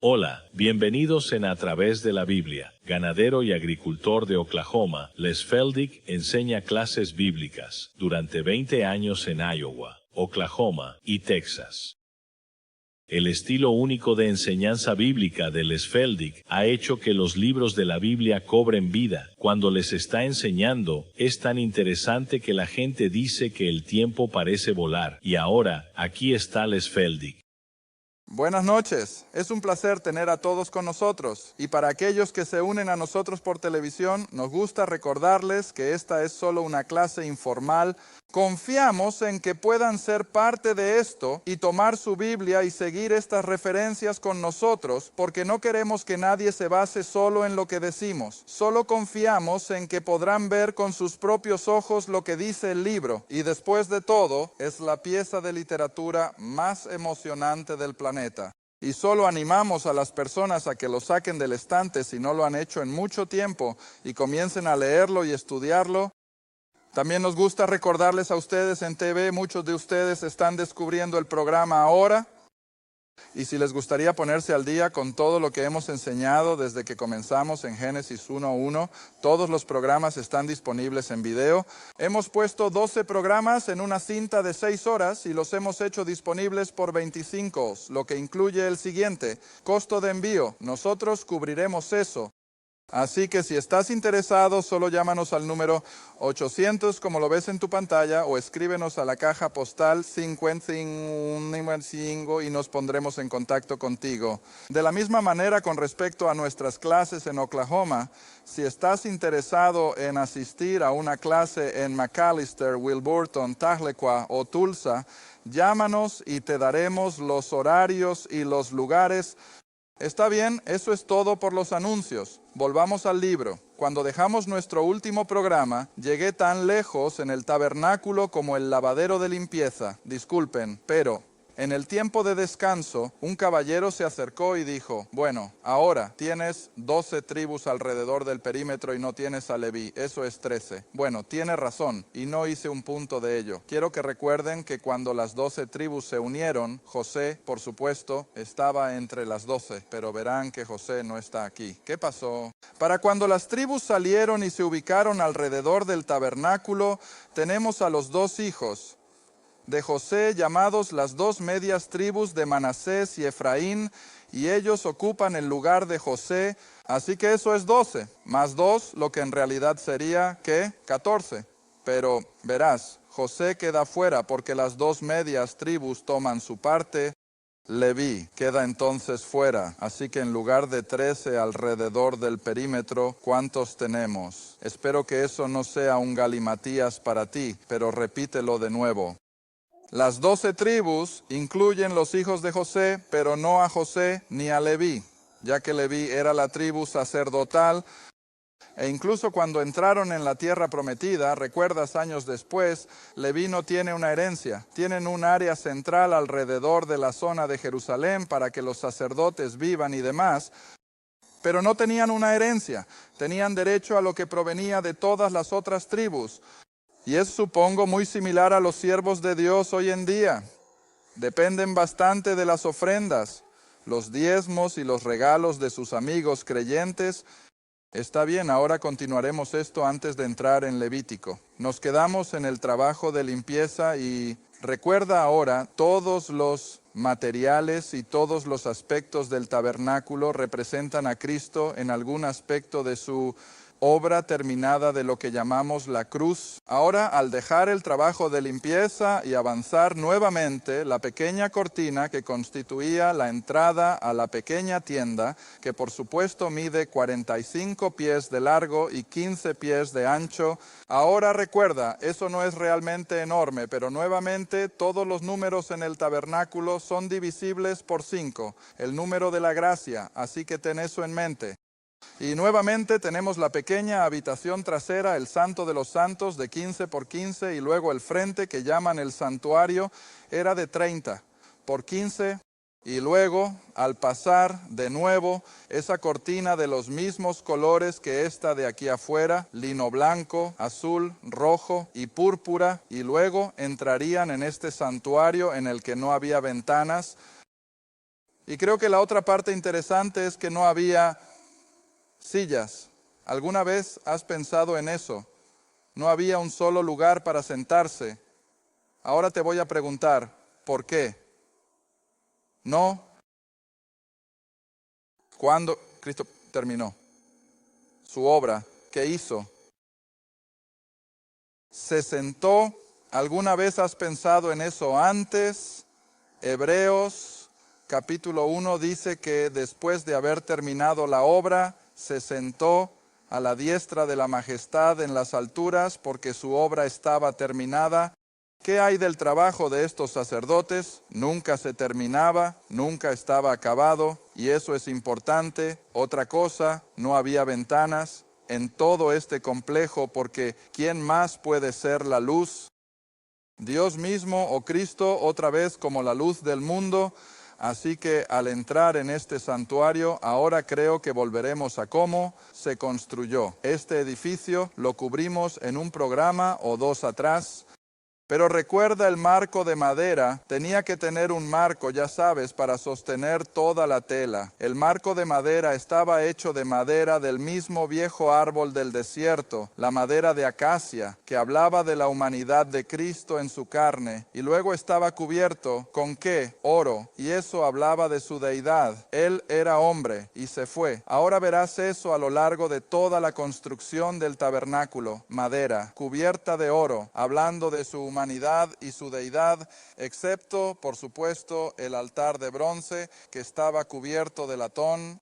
Hola, bienvenidos en A Través de la Biblia. Ganadero y agricultor de Oklahoma, Les Feldick enseña clases bíblicas durante 20 años en Iowa, Oklahoma y Texas. El estilo único de enseñanza bíblica de Les Feldick ha hecho que los libros de la Biblia cobren vida. Cuando les está enseñando, es tan interesante que la gente dice que el tiempo parece volar. Y ahora, aquí está Les Feldick. Buenas noches, es un placer tener a todos con nosotros y para aquellos que se unen a nosotros por televisión, nos gusta recordarles que esta es solo una clase informal. Confiamos en que puedan ser parte de esto y tomar su Biblia y seguir estas referencias con nosotros, porque no queremos que nadie se base solo en lo que decimos. Solo confiamos en que podrán ver con sus propios ojos lo que dice el libro, y después de todo, es la pieza de literatura más emocionante del planeta. Y solo animamos a las personas a que lo saquen del estante si no lo han hecho en mucho tiempo y comiencen a leerlo y estudiarlo. También nos gusta recordarles a ustedes en TV, muchos de ustedes están descubriendo el programa ahora, y si les gustaría ponerse al día con todo lo que hemos enseñado desde que comenzamos en Génesis 1:1, todos los programas están disponibles en video. Hemos puesto 12 programas en una cinta de 6 horas y los hemos hecho disponibles por 25, lo que incluye el siguiente: costo de envío. Nosotros cubriremos eso. Así que si estás interesado, solo llámanos al número 800, como lo ves en tu pantalla, o escríbenos a la caja postal 55 y nos pondremos en contacto contigo. De la misma manera, con respecto a nuestras clases en Oklahoma, si estás interesado en asistir a una clase en McAllister, Wilburton, Tahlequah o Tulsa, llámanos y te daremos los horarios y los lugares. Está bien, eso es todo por los anuncios. Volvamos al libro. Cuando dejamos nuestro último programa, llegué tan lejos en el tabernáculo como el lavadero de limpieza. Disculpen, pero en el tiempo de descanso, un caballero se acercó y dijo: bueno, ahora tienes 12 tribus alrededor del perímetro y no tienes a Leví, eso es 13. Bueno, tiene razón, y no hice un punto de ello. Quiero que recuerden que cuando las 12 tribus se unieron, José, por supuesto, estaba entre las 12, pero verán que José no está aquí. ¿Qué pasó? Para cuando las tribus salieron y se ubicaron alrededor del tabernáculo, tenemos a los dos hijos de José, llamados las dos medias tribus de Manasés y Efraín, y ellos ocupan el lugar de José, así que eso es 12, más 2, lo que en realidad sería, ¿qué? 14. Pero verás, José queda fuera porque las dos medias tribus toman su parte. Leví queda entonces fuera, así que en lugar de 13 alrededor del perímetro, ¿cuántos tenemos? Espero que eso no sea un galimatías para ti, pero repítelo de nuevo. Las 12 tribus incluyen los hijos de José, pero no a José ni a Leví, ya que Leví era la tribu sacerdotal, e incluso cuando entraron en la tierra prometida, recuerdas años después, Leví no tiene una herencia, tienen un área central alrededor de la zona de Jerusalén para que los sacerdotes vivan y demás, pero no tenían una herencia, tenían derecho a lo que provenía de todas las otras tribus. Y es, supongo, muy similar a los siervos de Dios hoy en día. Dependen bastante de las ofrendas, los diezmos y los regalos de sus amigos creyentes. Está bien, ahora continuaremos esto antes de entrar en Levítico. Nos quedamos en el trabajo de limpieza y recuerda ahora, todos los materiales y todos los aspectos del tabernáculo representan a Cristo en algún aspecto de su obra terminada de lo que llamamos la cruz. Ahora, al dejar el trabajo de limpieza y avanzar nuevamente, la pequeña cortina que constituía la entrada a la pequeña tienda, que por supuesto mide 45 pies de largo y 15 pies de ancho, ahora recuerda, eso no es realmente enorme, pero nuevamente todos los números en el tabernáculo son divisibles por 5, el número de la gracia, así que ten eso en mente. Y nuevamente tenemos la pequeña habitación trasera, el Santo de los Santos, de 15 por 15, y luego el frente, que llaman el santuario, era de 30 por 15, y luego, al pasar de nuevo, esa cortina de los mismos colores que esta de aquí afuera, lino blanco, azul, rojo y púrpura, y luego entrarían en este santuario en el que no había ventanas. Y creo que la otra parte interesante es que no había sillas. ¿Alguna vez has pensado en eso? No había un solo lugar para sentarse. Ahora te voy a preguntar, ¿por qué? No. Cuando Cristo terminó su obra, ¿qué hizo? Se sentó. ¿Alguna vez has pensado en eso antes? Hebreos capítulo 1 dice que después de haber terminado la obra, se sentó a la diestra de la majestad en las alturas porque su obra estaba terminada. ¿Qué hay del trabajo de estos sacerdotes? Nunca se terminaba, nunca estaba acabado, y eso es importante. Otra cosa, no había ventanas en todo este complejo porque ¿quién más puede ser la luz? Dios mismo o Cristo otra vez como la luz del mundo. Así que al entrar en este santuario, ahora creo que volveremos a cómo se construyó. Este edificio lo cubrimos en un programa o dos atrás. Pero recuerda el marco de madera, tenía que tener un marco, ya sabes, para sostener toda la tela. El marco de madera estaba hecho de madera del mismo viejo árbol del desierto, la madera de acacia, que hablaba de la humanidad de Cristo en su carne. Y luego estaba cubierto, ¿con qué? Oro. Y eso hablaba de su deidad. Él era hombre y se fue. Ahora verás eso a lo largo de toda la construcción del tabernáculo. Madera, cubierta de oro, hablando de su humanidad y su deidad, excepto, por supuesto, el altar de bronce que estaba cubierto de latón.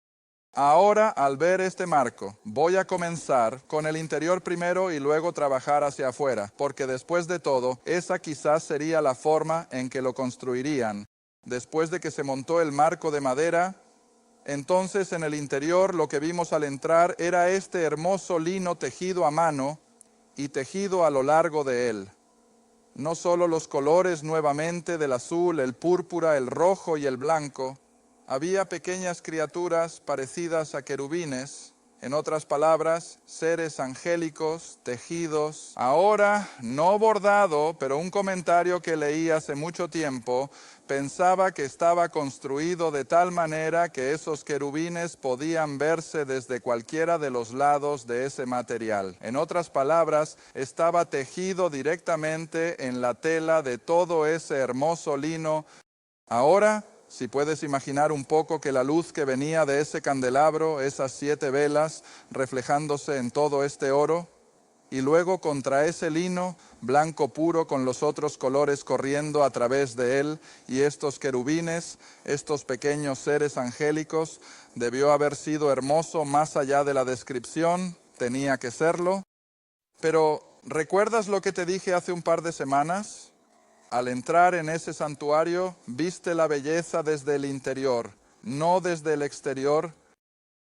Ahora, al ver este marco, voy a comenzar con el interior primero y luego trabajar hacia afuera, porque después de todo, esa quizás sería la forma en que lo construirían. Después de que se montó el marco de madera, entonces en el interior lo que vimos al entrar era este hermoso lino tejido a mano y tejido a lo largo de él. No solo los colores nuevamente del azul, el púrpura, el rojo y el blanco. Había pequeñas criaturas parecidas a querubines, en otras palabras, seres angélicos, tejidos. Ahora, no bordado, pero un comentario que leí hace mucho tiempo, pensaba que estaba construido de tal manera que esos querubines podían verse desde cualquiera de los lados de ese material. En otras palabras, estaba tejido directamente en la tela de todo ese hermoso lino. Ahora, si puedes imaginar un poco que la luz que venía de ese candelabro, esas 7 velas reflejándose en todo este oro, y luego contra ese lino blanco puro con los otros colores corriendo a través de él, y estos querubines, estos pequeños seres angélicos, debió haber sido hermoso más allá de la descripción, tenía que serlo. Pero, ¿recuerdas lo que te dije hace un par de semanas? Al entrar en ese santuario, viste la belleza desde el interior, no desde el exterior,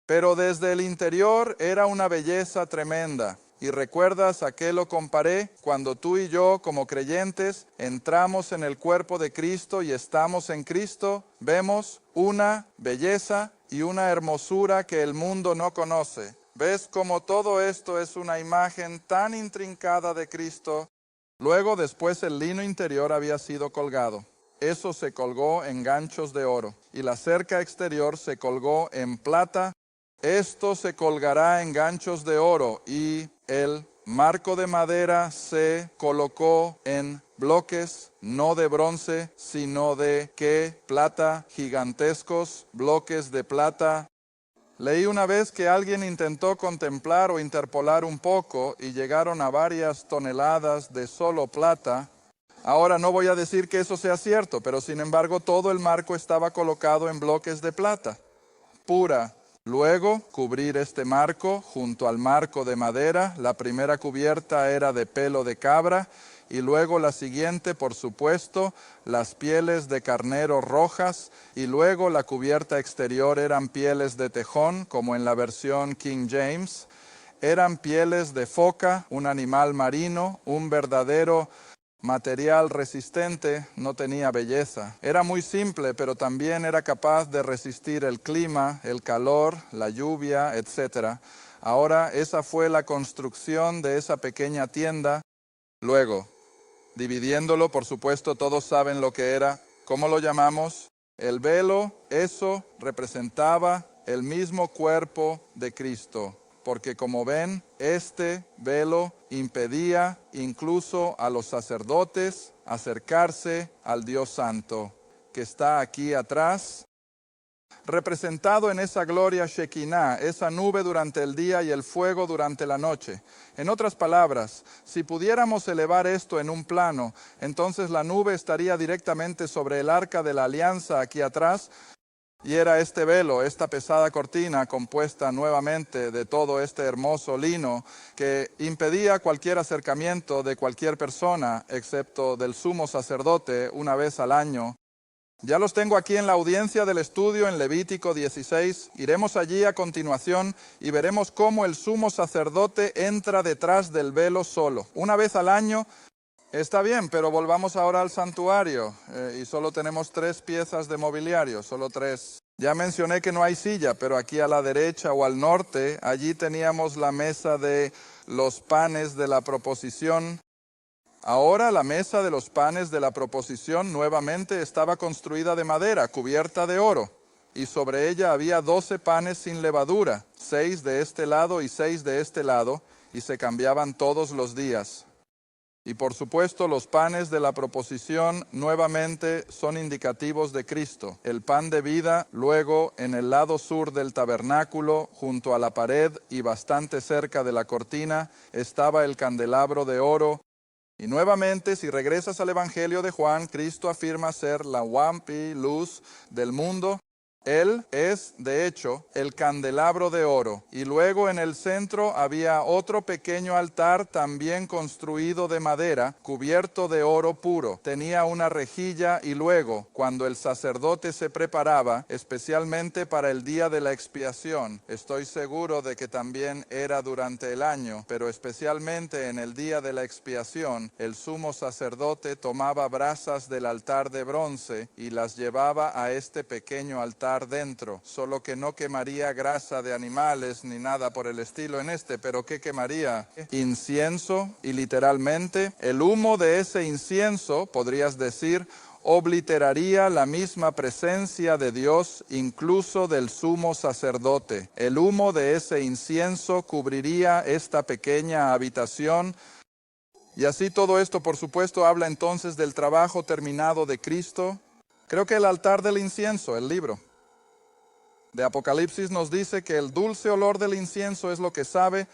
pero desde el interior era una belleza tremenda. ¿Y recuerdas a qué lo comparé? Cuando tú y yo, como creyentes, entramos en el cuerpo de Cristo y estamos en Cristo, vemos una belleza y una hermosura que el mundo no conoce. ¿Ves cómo todo esto es una imagen tan intrincada de Cristo? Luego, después, el lino interior había sido colgado. Eso se colgó en ganchos de oro. Y la cerca exterior se colgó en plata. Esto se colgará en ganchos de oro. Y el marco de madera se colocó en bloques, no de bronce, sino de plata, gigantescos bloques de plata. Leí una vez que alguien intentó contemplar o interpolar un poco y llegaron a varias toneladas de solo plata. Ahora no voy a decir que eso sea cierto, pero sin embargo todo el marco estaba colocado en bloques de plata, pura. Luego, cubrir este marco junto al marco de madera. La primera cubierta era de pelo de cabra y luego la siguiente, por supuesto, las pieles de carnero rojas, y luego la cubierta exterior eran pieles de tejón, como en la versión King James. Eran pieles de foca, un animal marino, un verdadero material resistente, no tenía belleza. Era muy simple, pero también era capaz de resistir el clima, el calor, la lluvia, etc. Ahora, esa fue la construcción de esa pequeña tienda. Luego, dividiéndolo, por supuesto, todos saben lo que era. ¿Cómo lo llamamos? El velo, eso representaba el mismo cuerpo de Cristo, porque como ven, este velo impedía incluso a los sacerdotes acercarse al Dios Santo, que está aquí atrás, representado en esa gloria Shekinah, esa nube durante el día y el fuego durante la noche. En otras palabras, si pudiéramos elevar esto en un plano, entonces la nube estaría directamente sobre el arca de la alianza aquí atrás, y era este velo, esta pesada cortina compuesta nuevamente de todo este hermoso lino que impedía cualquier acercamiento de cualquier persona, excepto del sumo sacerdote una vez al año. Ya los tengo aquí en la audiencia del estudio en Levítico 16. Iremos allí a continuación y veremos cómo el sumo sacerdote entra detrás del velo solo. Una vez al año está bien, pero volvamos ahora al santuario. Y solo tenemos 3 piezas de mobiliario, solo 3. Ya mencioné que no hay silla, pero aquí a la derecha o al norte, allí teníamos la mesa de los panes de la proposición. Ahora la mesa de los panes de la proposición nuevamente estaba construida de madera, cubierta de oro, y sobre ella había 12 panes sin levadura, 6 de este lado y 6 de este lado, y se cambiaban todos los días. Y por supuesto los panes de la proposición nuevamente son indicativos de Cristo. El pan de vida, luego en el lado sur del tabernáculo, junto a la pared y bastante cerca de la cortina, estaba el candelabro de oro. Y nuevamente, si regresas al Evangelio de Juan, Cristo afirma ser la wampi, luz del mundo. Él es, de hecho, el candelabro de oro. Y luego en el centro había otro pequeño altar también construido de madera, cubierto de oro puro. Tenía una rejilla y luego, cuando el sacerdote se preparaba, especialmente para el día de la expiación, estoy seguro de que también era durante el año, pero especialmente en el día de la expiación, el sumo sacerdote tomaba brasas del altar de bronce y las llevaba a este pequeño altar dentro, solo que no quemaría grasa de animales ni nada por el estilo en este, pero ¿qué quemaría? Incienso, y literalmente el humo de ese incienso, podrías decir, obliteraría la misma presencia de Dios, incluso del sumo sacerdote. El humo de ese incienso cubriría esta pequeña habitación. Y así todo esto, por supuesto, habla entonces del trabajo terminado de Cristo. Creo que el altar del incienso, el libro de Apocalipsis nos dice que el dulce olor del incienso es lo que sabe,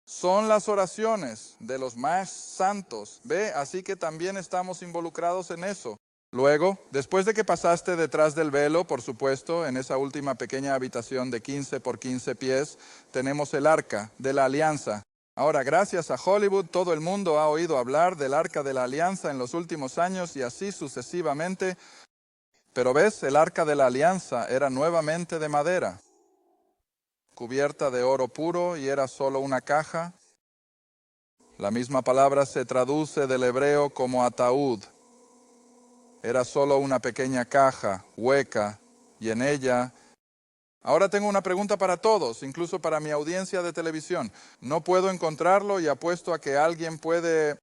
son las oraciones de los más santos. Ve, así que también estamos involucrados en eso. Luego, después de que pasaste detrás del velo, por supuesto, en esa última pequeña habitación de 15 por 15 pies, tenemos el arca de la alianza. Ahora, gracias a Hollywood, todo el mundo ha oído hablar del arca de la alianza en los últimos años y así sucesivamente. Pero ves, el arca de la alianza era nuevamente de madera, cubierta de oro puro, y era solo una caja. La misma palabra se traduce del hebreo como ataúd. Era solo una pequeña caja, hueca, y en ella... Ahora tengo una pregunta para todos, incluso para mi audiencia de televisión. No puedo encontrarlo y apuesto a que alguien puede...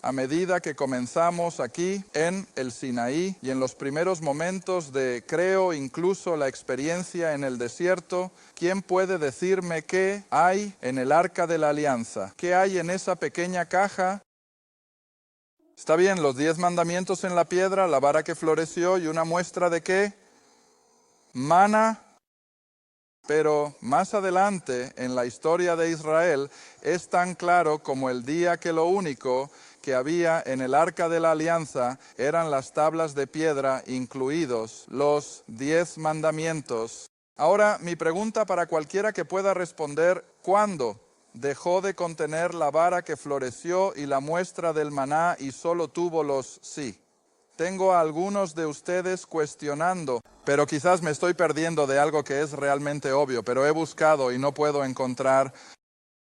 A medida que comenzamos aquí en el Sinaí y en los primeros momentos de, creo, incluso la experiencia en el desierto, ¿quién puede decirme qué hay en el Arca de la Alianza? ¿Qué hay en esa pequeña caja? Está bien, los 10 mandamientos en la piedra, la vara que floreció y una muestra de qué? Maná. Pero más adelante en la historia de Israel es tan claro como el día que lo único que había en el Arca de la Alianza eran las tablas de piedra, incluidos los 10 mandamientos. Ahora, mi pregunta para cualquiera que pueda responder, ¿cuándo dejó de contener la vara que floreció y la muestra del maná y solo tuvo los sí? Tengo a algunos de ustedes cuestionando, pero quizás me estoy perdiendo de algo que es realmente obvio, pero he buscado y no puedo encontrar.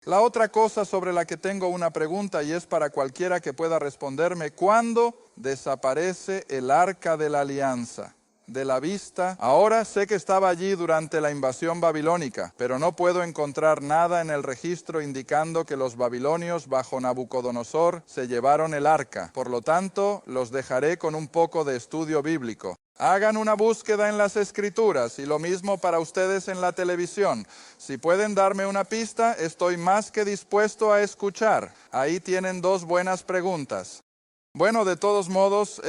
La otra cosa sobre la que tengo una pregunta, y es para cualquiera que pueda responderme, ¿cuándo desaparece el Arca de la Alianza de la vista? Ahora sé que estaba allí durante la invasión babilónica, pero no puedo encontrar nada en el registro indicando que los babilonios bajo Nabucodonosor se llevaron el arca. Por lo tanto, los dejaré con un poco de estudio bíblico. Hagan una búsqueda en las Escrituras y lo mismo para ustedes en la televisión. Si pueden darme una pista, estoy más que dispuesto a escuchar. Ahí tienen dos buenas preguntas. Bueno, de todos modos,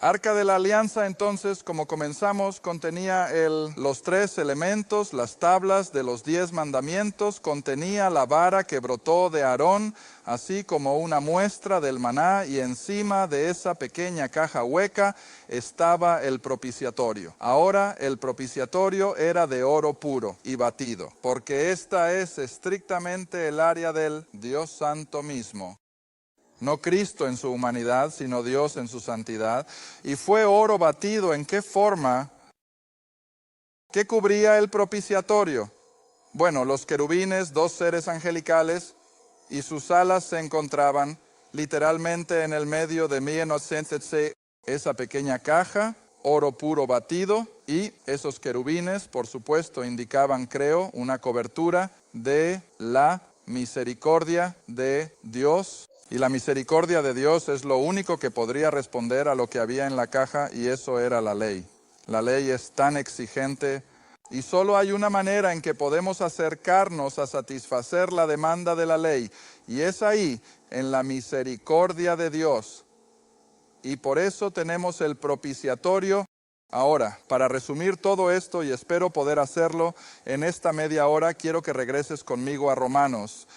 Arca de la Alianza, entonces, como comenzamos, contenía los 3 elementos, las tablas de los 10 mandamientos, contenía la vara que brotó de Aarón, así como una muestra del maná, y encima de esa pequeña caja hueca estaba el propiciatorio. Ahora el propiciatorio era de oro puro y batido, porque esta es estrictamente el área del Dios Santo mismo. No Cristo en su humanidad, sino Dios en su santidad. Y fue oro batido. ¿En qué forma? ¿Qué cubría el propiciatorio? Bueno, los querubines, 2 seres angelicales, y sus alas se encontraban literalmente en el medio de esa pequeña caja, oro puro batido, y esos querubines, por supuesto, indicaban, creo, una cobertura de la misericordia de Dios. Y la misericordia de Dios es lo único que podría responder a lo que había en la caja, y eso era la ley. La ley es tan exigente y solo hay una manera en que podemos acercarnos a satisfacer la demanda de la ley, y es ahí, en la misericordia de Dios. Y por eso tenemos el propiciatorio. Ahora, para resumir todo esto, y espero poder hacerlo en esta media hora, quiero que regreses conmigo a Romanos.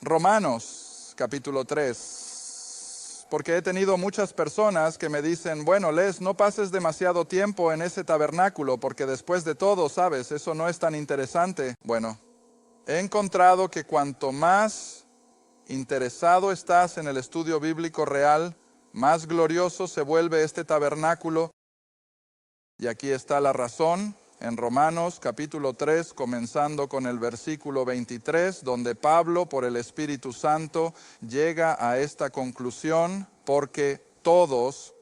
Romanos, capítulo 3, porque he tenido muchas personas que me dicen, bueno, Les, no pases demasiado tiempo en ese tabernáculo, porque después de todo, sabes, eso no es tan interesante. Bueno, he encontrado que cuanto más interesado estás en el estudio bíblico real, más glorioso se vuelve este tabernáculo. Y aquí está la razón. En Romanos capítulo 3, comenzando con el versículo 23, donde Pablo, por el Espíritu Santo, llega a esta conclusión, porque todos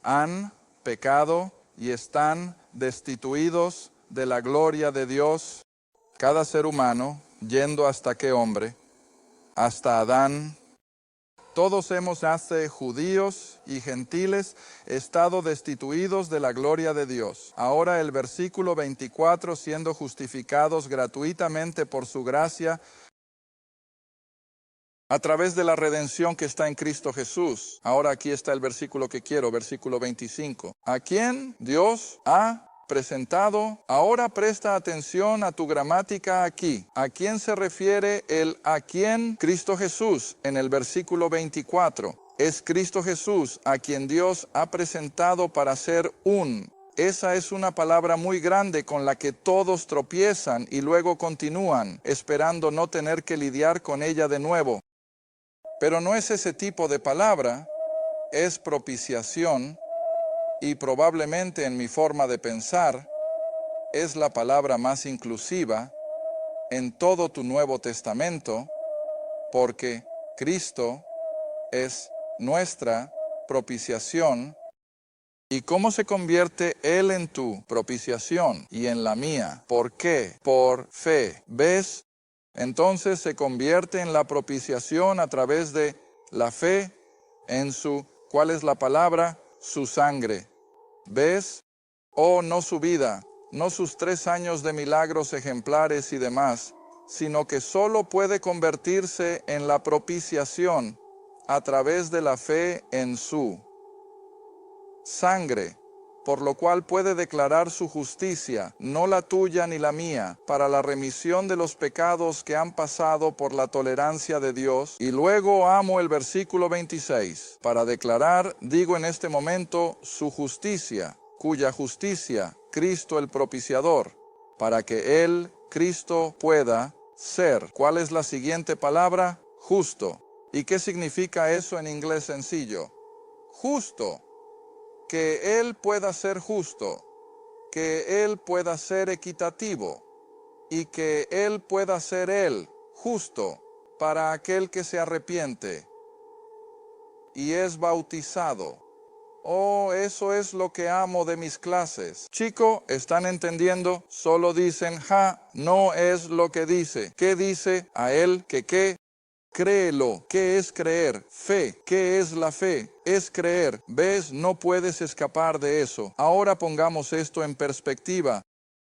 han pecado y están destituidos de la gloria de Dios. Cada ser humano, yendo hasta qué hombre, hasta Adán. Todos hemos, hace judíos y gentiles, estado destituidos de la gloria de Dios. Ahora el versículo 24, siendo justificados gratuitamente por su gracia, a través de la redención que está en Cristo Jesús. Ahora aquí está el versículo que quiero, versículo 25. A quien Dios ha presentado. Ahora presta atención a tu gramática aquí. ¿A quién se refiere el a quién? Cristo Jesús en el versículo 24. Es Cristo Jesús a quien Dios ha presentado para ser un. Esa es una palabra muy grande con la que todos tropiezan y luego continúan, esperando no tener que lidiar con ella de nuevo. Pero no es ese tipo de palabra, es propiciación. Y probablemente en mi forma de pensar, es la palabra más inclusiva en todo tu Nuevo Testamento, porque Cristo es nuestra propiciación. ¿Y cómo se convierte Él en tu propiciación y en la mía? ¿Por qué? Por fe. ¿Ves? Entonces se convierte en la propiciación a través de la fe en su, ¿cuál es la palabra? Su sangre. ¿Ves? Oh, no su vida, no sus 3 años de milagros ejemplares y demás, sino que solo puede convertirse en la propiciación a través de la fe en su sangre, por lo cual puede declarar su justicia, no la tuya ni la mía, para la remisión de los pecados que han pasado por la tolerancia de Dios. Y luego amo el versículo 26, para declarar, digo en este momento, su justicia, cuya justicia, Cristo el propiciador, para que Él, Cristo, pueda ser. ¿Cuál es la siguiente palabra? Justo. ¿Y qué significa eso en inglés sencillo? Justo. Que Él pueda ser justo, que Él pueda ser equitativo y que Él pueda ser Él justo para aquel que se arrepiente y es bautizado. Oh, eso es lo que amo de mis clases. Chico, ¿están entendiendo? Solo dicen, no es lo que dice. ¿Qué dice? A Él, que qué. Créelo. ¿Qué es creer? Fe. ¿Qué es la fe? Es creer. ¿Ves? No puedes escapar de eso. Ahora pongamos esto en perspectiva.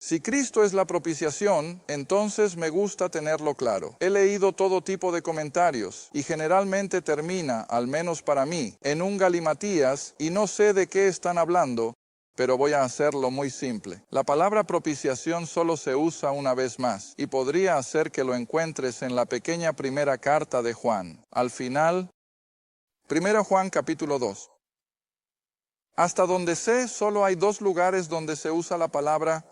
Si Cristo es la propiciación, entonces me gusta tenerlo claro. He leído todo tipo de comentarios y generalmente termina, al menos para mí, en un galimatías y no sé de qué están hablando, pero voy a hacerlo muy simple. La palabra propiciación solo se usa una vez más y podría hacer que lo encuentres en la pequeña primera carta de Juan. Al final, 1 Juan capítulo 2. Hasta donde sé, solo hay 2 lugares donde se usa la palabra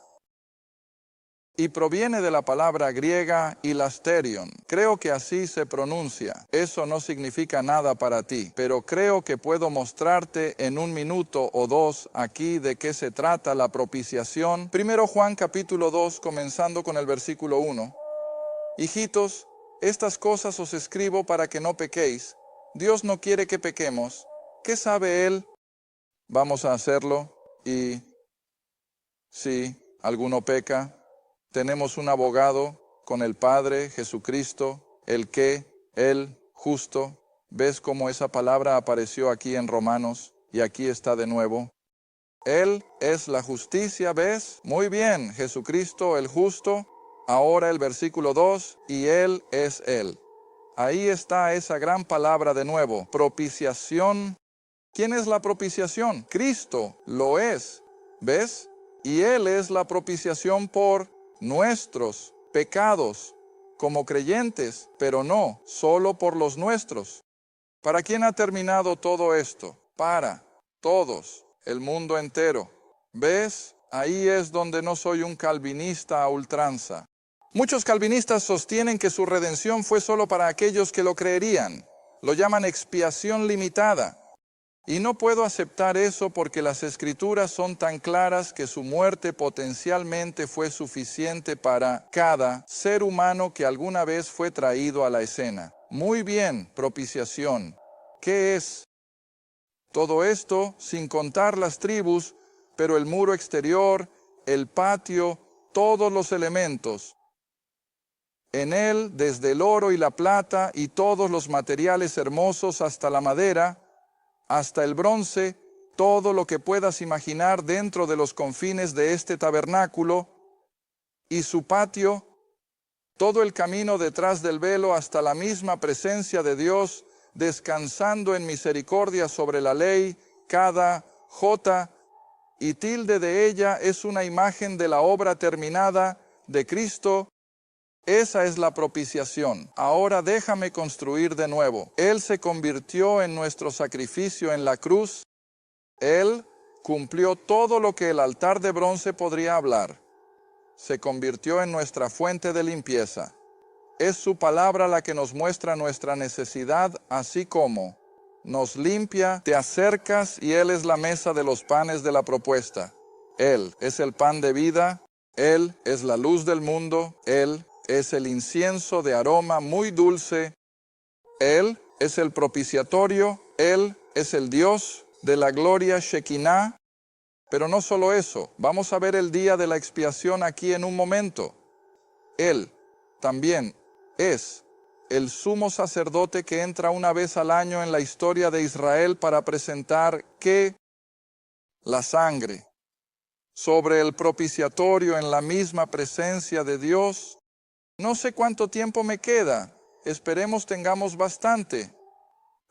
y proviene de la palabra griega hilasterion. Creo que así se pronuncia. Eso no significa nada para ti, pero creo que puedo mostrarte en 1 minuto o 2 aquí de qué se trata la propiciación. 1 Juan capítulo 2, comenzando con el versículo 1. Hijitos, estas cosas os escribo para que no pequéis. Dios no quiere que pequemos. ¿Qué sabe Él? Vamos a hacerlo y si alguno peca, tenemos un abogado con el Padre, Jesucristo, Él, justo. ¿Ves cómo esa palabra apareció aquí en Romanos? Y aquí está de nuevo. Él es la justicia, ¿ves? Muy bien, Jesucristo, el justo. Ahora el versículo 2, y Él es Él. Ahí está esa gran palabra de nuevo, propiciación. ¿Quién es la propiciación? Cristo lo es, ¿ves? Y Él es la propiciación por nuestros pecados como creyentes, pero no solo por los nuestros. ¿Para quién ha terminado todo esto? Para todos, el mundo entero. ¿Ves? Ahí es donde no soy un calvinista a ultranza. Muchos calvinistas sostienen que su redención fue solo para aquellos que lo creerían. Lo llaman expiación limitada. Y no puedo aceptar eso porque las Escrituras son tan claras que su muerte potencialmente fue suficiente para cada ser humano que alguna vez fue traído a la escena. Muy bien, propiciación. ¿Qué es? Todo esto sin contar las tribus, pero el muro exterior, el patio, todos los elementos. En él, desde el oro y la plata y todos los materiales hermosos hasta la madera, hasta el bronce, todo lo que puedas imaginar dentro de los confines de este tabernáculo, y su patio, todo el camino detrás del velo hasta la misma presencia de Dios, descansando en misericordia sobre la ley, cada jota y tilde de ella es una imagen de la obra terminada de Cristo. Esa es la propiciación. Ahora déjame construir de nuevo. Él se convirtió en nuestro sacrificio en la cruz. Él cumplió todo lo que el altar de bronce podría hablar. Se convirtió en nuestra fuente de limpieza. Es su palabra la que nos muestra nuestra necesidad, así como nos limpia, te acercas y Él es la mesa de los panes de la propuesta. Él es el pan de vida. Él es la luz del mundo. Él es el incienso de aroma muy dulce. Él es el propiciatorio. Él es el Dios de la gloria Shekinah. Pero no solo eso, vamos a ver el día de la expiación aquí en un momento. Él también es el sumo sacerdote que entra una vez al año en la historia de Israel para presentar ¿qué? La sangre sobre el propiciatorio en la misma presencia de Dios. No sé cuánto tiempo me queda, esperemos tengamos bastante.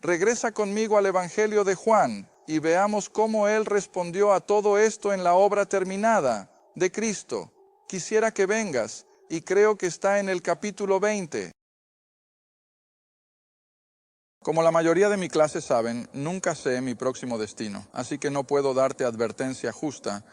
Regresa conmigo al Evangelio de Juan y veamos cómo él respondió a todo esto en la obra terminada de Cristo. Quisiera que vengas, y creo que está en el capítulo 20. Como la mayoría de mi clase saben, nunca sé mi próximo destino, así que no puedo darte advertencia justa.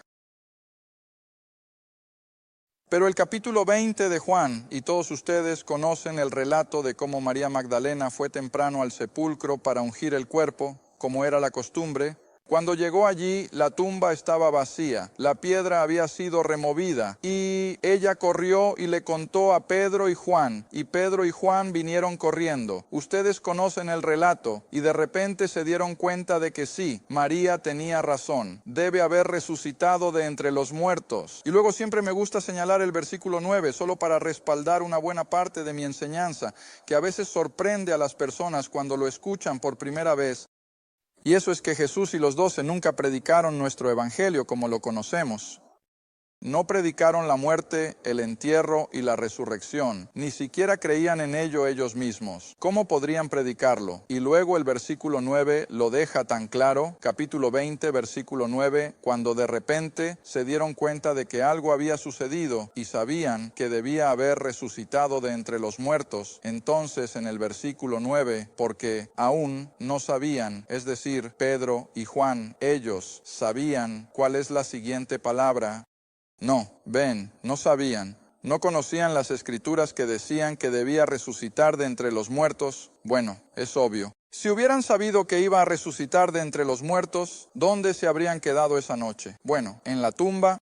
Pero el capítulo 20 de Juan, y todos ustedes conocen el relato de cómo María Magdalena fue temprano al sepulcro para ungir el cuerpo, como era la costumbre. Cuando llegó allí, la tumba estaba vacía, la piedra había sido removida, y ella corrió y le contó a Pedro y Juan, y Pedro y Juan vinieron corriendo. Ustedes conocen el relato, y de repente se dieron cuenta de que sí, María tenía razón, debe haber resucitado de entre los muertos. Y luego siempre me gusta señalar el versículo 9, solo para respaldar una buena parte de mi enseñanza, que a veces sorprende a las personas cuando lo escuchan por primera vez. Y eso es que Jesús y los 12 nunca predicaron nuestro evangelio como lo conocemos. No predicaron la muerte, el entierro y la resurrección. Ni siquiera creían en ello ellos mismos. ¿Cómo podrían predicarlo? Y luego el versículo 9 lo deja tan claro, capítulo 20, versículo 9, cuando de repente se dieron cuenta de que algo había sucedido y sabían que debía haber resucitado de entre los muertos. Entonces en el versículo 9, porque aún no sabían, es decir, Pedro y Juan, ellos sabían cuál es la siguiente palabra. No sabían, no conocían las escrituras que decían que debía resucitar de entre los muertos. Bueno, es obvio. Si hubieran sabido que iba a resucitar de entre los muertos, ¿dónde se habrían quedado esa noche? Bueno, en la tumba,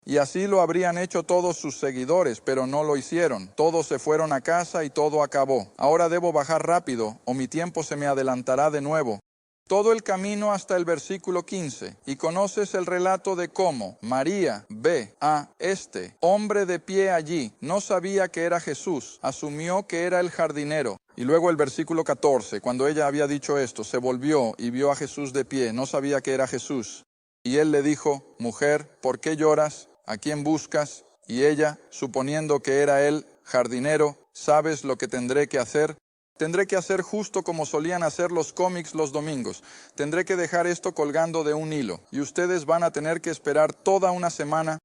y así lo habrían hecho todos sus seguidores, pero no lo hicieron. Todos se fueron a casa y todo acabó. Ahora debo bajar rápido, o mi tiempo se me adelantará de nuevo. Todo el camino hasta el versículo 15, y conoces el relato de cómo María ve a este hombre de pie allí, no sabía que era Jesús, asumió que era el jardinero. Y luego el versículo 14, cuando ella había dicho esto, se volvió y vio a Jesús de pie, no sabía que era Jesús. Y él le dijo, mujer, ¿por qué lloras? ¿A quién buscas? Y ella, suponiendo que era él jardinero, ¿sabes lo que tendré que hacer? Tendré que hacer justo como solían hacer los cómics los domingos. Tendré que dejar esto colgando de un hilo. Y ustedes van a tener que esperar toda una semana.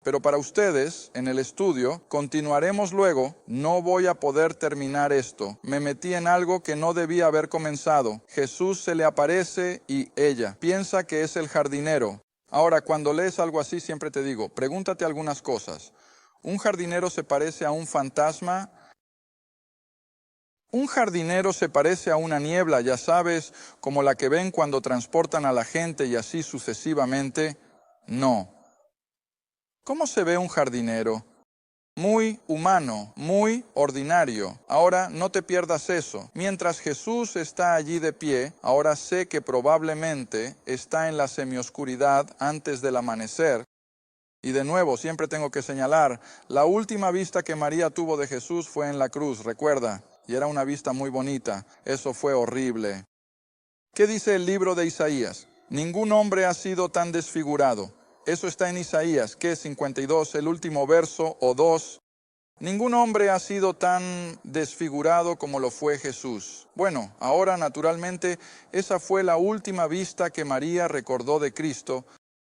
Pero para ustedes, en el estudio, continuaremos luego. No voy a poder terminar esto. Me metí en algo que no debía haber comenzado. Jesús se le aparece y ella piensa que es el jardinero. Ahora, cuando lees algo así, siempre te digo, pregúntate algunas cosas. ¿Un jardinero se parece a un fantasma? Un jardinero se parece a una niebla, ya sabes, como la que ven cuando transportan a la gente y así sucesivamente. No. ¿Cómo se ve un jardinero? Muy humano, muy ordinario. Ahora no te pierdas eso. Mientras Jesús está allí de pie, ahora sé que probablemente está en la semioscuridad antes del amanecer. Y de nuevo, siempre tengo que señalar, la última vista que María tuvo de Jesús fue en la cruz, recuerda. Y era una vista muy bonita. Eso fue horrible. ¿Qué dice el libro de Isaías? Ningún hombre ha sido tan desfigurado. Eso está en Isaías, que es 52, el último verso o 2. Ningún hombre ha sido tan desfigurado como lo fue Jesús. Bueno, ahora naturalmente esa fue la última vista que María recordó de Cristo.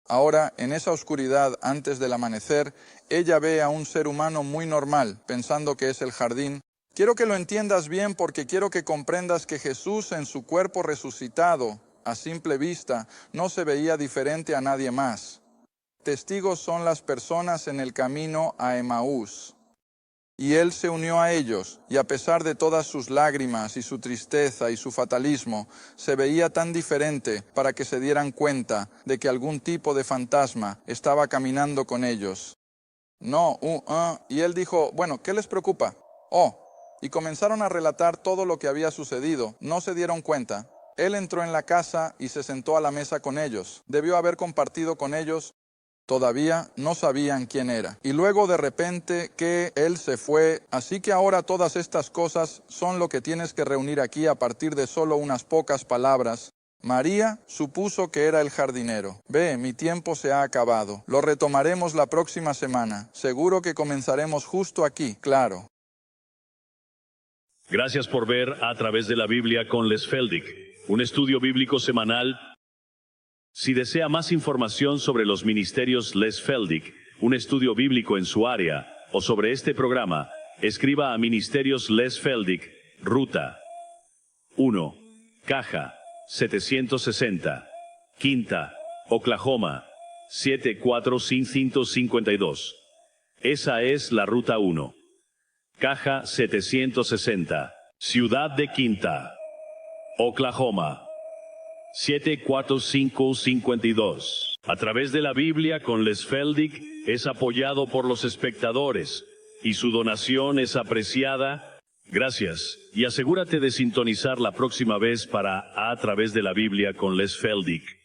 Ahora, en esa oscuridad antes del amanecer, ella ve a un ser humano muy normal, pensando que es el jardín. Quiero que lo entiendas bien porque quiero que comprendas que Jesús en su cuerpo resucitado, a simple vista, no se veía diferente a nadie más. Testigos son las personas en el camino a Emaús. Y él se unió a ellos, y a pesar de todas sus lágrimas y su tristeza y su fatalismo, se veía tan diferente para que se dieran cuenta de que algún tipo de fantasma estaba caminando con ellos. Y él dijo, bueno, ¿qué les preocupa? Y comenzaron a relatar todo lo que había sucedido. No se dieron cuenta. Él entró en la casa y se sentó a la mesa con ellos. Debió haber compartido con ellos. Todavía no sabían quién era. Y luego de repente que él se fue. Así que ahora todas estas cosas son lo que tienes que reunir aquí a partir de solo unas pocas palabras. María supuso que era el jardinero. Ve, mi tiempo se ha acabado. Lo retomaremos la próxima semana. Seguro que comenzaremos justo aquí, claro. Gracias por ver A Través de la Biblia con Les Feldick, un estudio bíblico semanal. Si desea más información sobre los ministerios Les Feldick, un estudio bíblico en su área, o sobre este programa, escriba a Ministerios Les Feldick, Ruta 1, Caja 760, Quinta, Oklahoma 74552. Esa es la Ruta 1. Caja 760, Ciudad de Quinta, Oklahoma 74552. A través de la Biblia con Les Feldick es apoyado por los espectadores y su donación es apreciada. Gracias, y asegúrate de sintonizar la próxima vez para A través de la Biblia con Les Feldick.